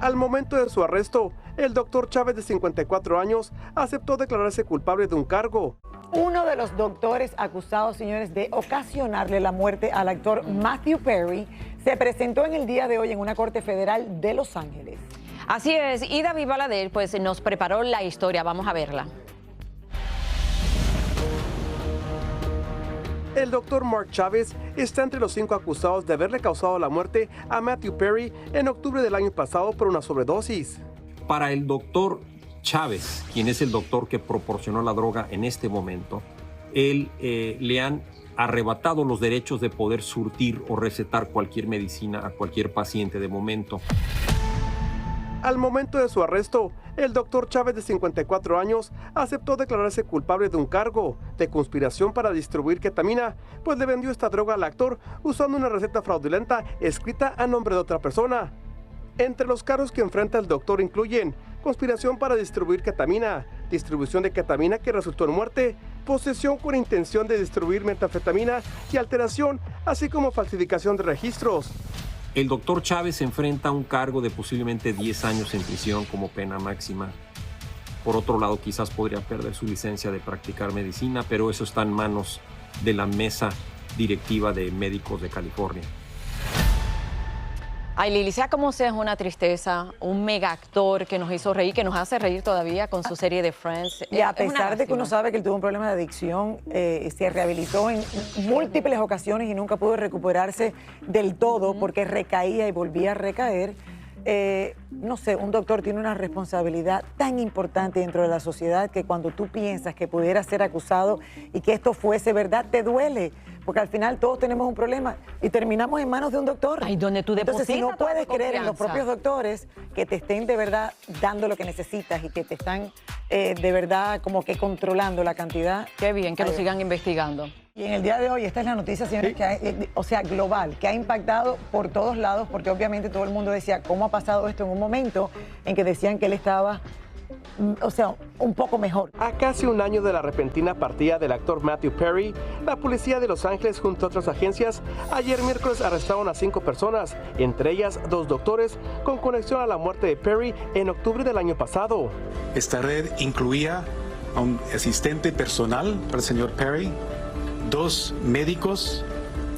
Al momento de su arresto, el doctor Chávez, de 54 años, aceptó declararse culpable de un cargo. Uno de los doctores acusados, señores, de ocasionarle la muerte al actor Matthew Perry se presentó en el día de hoy en una corte federal de Los Ángeles. Así es, y David Balader pues nos preparó la historia, vamos a verla. El doctor Mark Chávez está entre los 5 acusados de haberle causado la muerte a Matthew Perry en octubre del año pasado por una sobredosis. Para el doctor Chávez, quien es el doctor que proporcionó la droga en este momento, le han arrebatado los derechos de poder surtir o recetar cualquier medicina a cualquier paciente de momento. Al momento de su arresto, el doctor Chávez, de 54 años, aceptó declararse culpable de un cargo de conspiración para distribuir ketamina, pues le vendió esta droga al actor usando una receta fraudulenta escrita a nombre de otra persona. Entre los cargos que enfrenta el doctor incluyen conspiración para distribuir ketamina, distribución de ketamina que resultó en muerte, posesión con intención de distribuir metanfetamina y alteración, así como falsificación de registros. El doctor Chávez enfrenta un cargo de posiblemente 10 años en prisión como pena máxima. Por otro lado, quizás podría perder su licencia de practicar medicina, pero eso está en manos de la mesa directiva de médicos de California. Ay, Lili, sea como sea, es una tristeza, un mega actor que nos hizo reír, que nos hace reír todavía con su serie de Friends. Y a pesar de que uno sabe que él tuvo un problema de adicción, se rehabilitó en múltiples ocasiones y nunca pudo recuperarse del todo porque recaía y volvía a recaer. No sé, un doctor tiene una responsabilidad tan importante dentro de la sociedad que cuando tú piensas que pudiera ser acusado y que esto fuese verdad, te duele. Porque al final todos tenemos un problema y terminamos en manos de un doctor. Ay, donde tú depositas. Entonces, si no puedes creer en los propios doctores que te estén de verdad dando lo que necesitas y que te están de verdad como que controlando la cantidad. Qué bien que lo sigan investigando. Y en el día de hoy, esta es la noticia, señores, o sea, global, que ha impactado por todos lados, porque obviamente todo el mundo decía, ¿cómo ha pasado esto en un momento en que decían que él estaba, o sea, un poco mejor? A casi un año de la repentina partida del actor Matthew Perry, la policía de Los Ángeles, junto a otras agencias, ayer miércoles arrestaron a 5 personas, entre ellas 2 doctores, con conexión a la muerte de Perry en octubre del año pasado. Esta red incluía a un asistente personal para el señor Perry, 2 médicos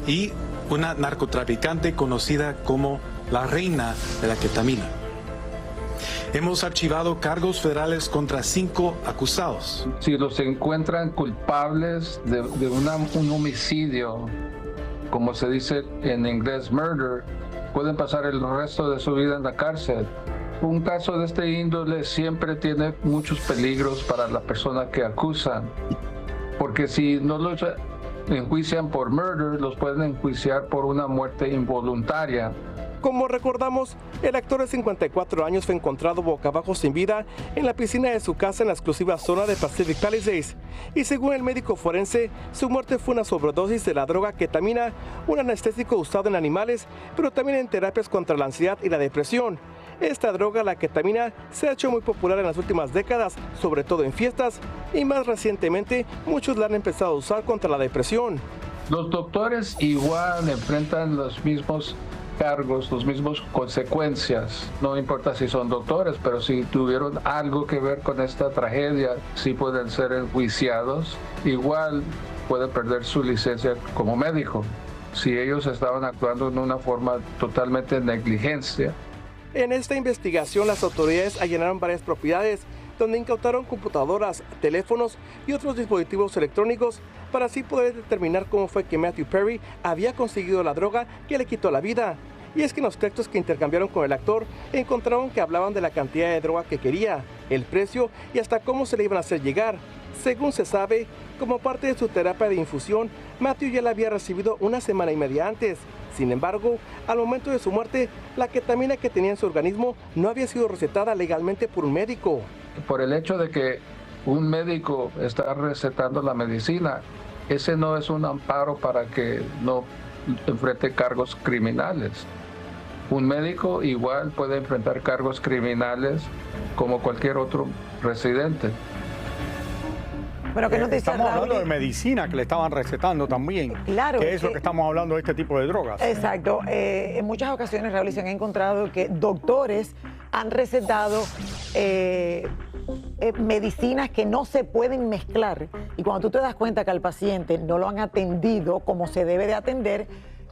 y una narcotraficante conocida como la reina de la ketamina. Hemos archivado cargos federales contra 5 acusados. Si los encuentran culpables de un homicidio, como se dice en inglés murder, pueden pasar el resto de su vida en la cárcel. Un caso de este índole siempre tiene muchos peligros para la persona que acusan, porque si no los enjuician por murder, los pueden enjuiciar por una muerte involuntaria. Como recordamos, el actor de 54 años fue encontrado boca abajo sin vida en la piscina de su casa en la exclusiva zona de Pacific Palisades. Y según el médico forense, su muerte fue una sobredosis de la droga ketamina, un anestésico usado en animales, pero también en terapias contra la ansiedad y la depresión. Esta droga, la ketamina, se ha hecho muy popular en las últimas décadas, sobre todo en fiestas, y más recientemente muchos la han empezado a usar contra la depresión. Los doctores igual enfrentan los mismos cargos, las mismas consecuencias. No importa si son doctores, pero si tuvieron algo que ver con esta tragedia, sí pueden ser enjuiciados. Igual pueden perder su licencia como médico si ellos estaban actuando en una forma totalmente negligencia. En esta investigación, las autoridades allanaron varias propiedades donde incautaron computadoras, teléfonos y otros dispositivos electrónicos para así poder determinar cómo fue que Matthew Perry había conseguido la droga que le quitó la vida. Y es que en los textos que intercambiaron con el actor encontraron que hablaban de la cantidad de droga que quería, el precio y hasta cómo se le iban a hacer llegar. Según se sabe, como parte de su terapia de infusión, Matthew ya la había recibido una semana y media antes. Sin embargo, al momento de su muerte, la ketamina que tenía en su organismo no había sido recetada legalmente por un médico. Por el hecho de que un médico está recetando la medicina, ese no es un amparo para que no enfrente cargos criminales. Un médico igual puede enfrentar cargos criminales como cualquier otro residente. Pero que no te estamos hablando de medicina que le estaban recetando también. Claro. Que es lo que estamos hablando de este tipo de drogas. Exacto. En muchas ocasiones, Raúl, se han encontrado que doctores han recetado medicinas que no se pueden mezclar. Y cuando tú te das cuenta que al paciente no lo han atendido como se debe de atender,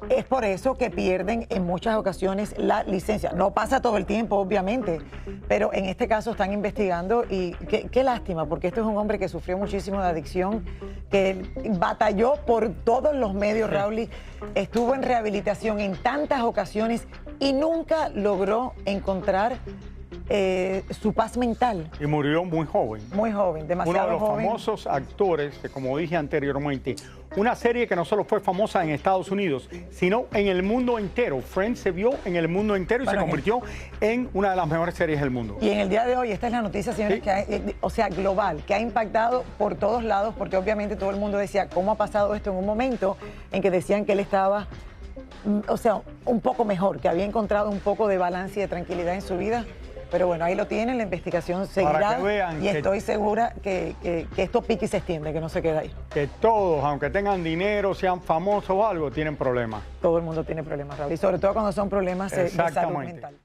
es por eso que pierden en muchas ocasiones la licencia. No pasa todo el tiempo, obviamente, pero en este caso están investigando y qué lástima, porque esto es un hombre que sufrió muchísimo de adicción, que batalló por todos los medios, Rauly, estuvo en rehabilitación en tantas ocasiones y nunca logró encontrar su paz mental. Y murió muy joven. Muy joven, demasiado Uno de los joven. famosos actores que, como dije anteriormente, una serie que no solo fue famosa en Estados Unidos, sino en el mundo entero. Friends se vio en el mundo entero y Bueno, se convirtió en una de las mejores series del mundo. Y en el día de hoy, esta es la noticia, señores, Sí. que o sea, global, que ha impactado por todos lados, porque obviamente todo el mundo decía, ¿cómo ha pasado esto en un momento en que decían que él estaba, o sea, un poco mejor, que había encontrado un poco de balance y de tranquilidad en su vida? Pero bueno, ahí lo tienen, la investigación seguirá que vean y que- estoy segura que esto pique y se extiende, que no se queda ahí. Que todos, aunque tengan dinero, sean famosos o algo, tienen problemas. Todo el mundo tiene problemas, Raúl, y sobre todo cuando son problemas de salud Exactamente. mental.